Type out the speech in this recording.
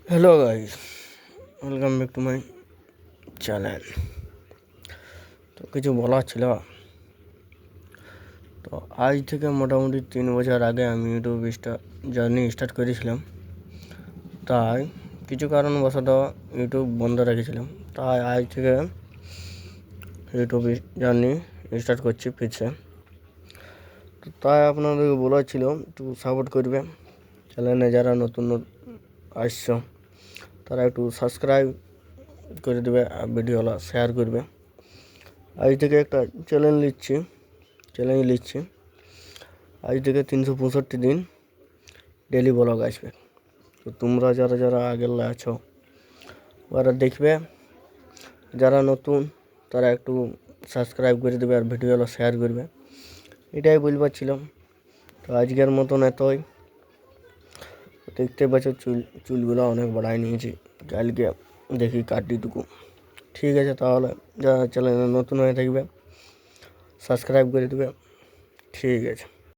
Hello guys, welcome back to my channel. তো কিছু বলার ছিল। তো আজ থেকে মোটামুটি 3 বছর আগে আমি ইউটিউব জার্নি স্টার্ট করেছিলাম। তাই কিছু কারণবশত ইউটিউব বন্ধ রেখেছিলাম। তাই আজ থেকে ইউটিউব জার্নি স্টার্ট করছি ফিরছে। তো তাই আপনাদেরকে বলার ছিল, একটু সাপোর্ট করবে। চ্যানেলে যারা নতুন আসছো তারা একটু সাবস্ক্রাইব করে দেবে আর ভিডিওটা শেয়ার করবে। আজ থেকে একটা চ্যালেঞ্জ নিচ্ছি। আজ থেকে 365 দিন ডেলি ব্লগ আসবে। তো তোমরা যারা আগের আছো ওরা দেখবে, যারা নতুন তারা একটু সাবস্ক্রাইব করে দেবে আর ভিডিওটা শেয়ার করবে। এটাই বলবার ছিলাম। তো আজকের মতন এতই। দেখতে পাচ্ছ চুলগুলো অনেক বাড়াই নিয়েছি, কালকে দেখি কাটিটুকু। ঠিক আছে, তাহলে যারা চ্যানেলে নতুন হয়ে থাকবে সাবস্ক্রাইব করে দেবে। ঠিক আছে।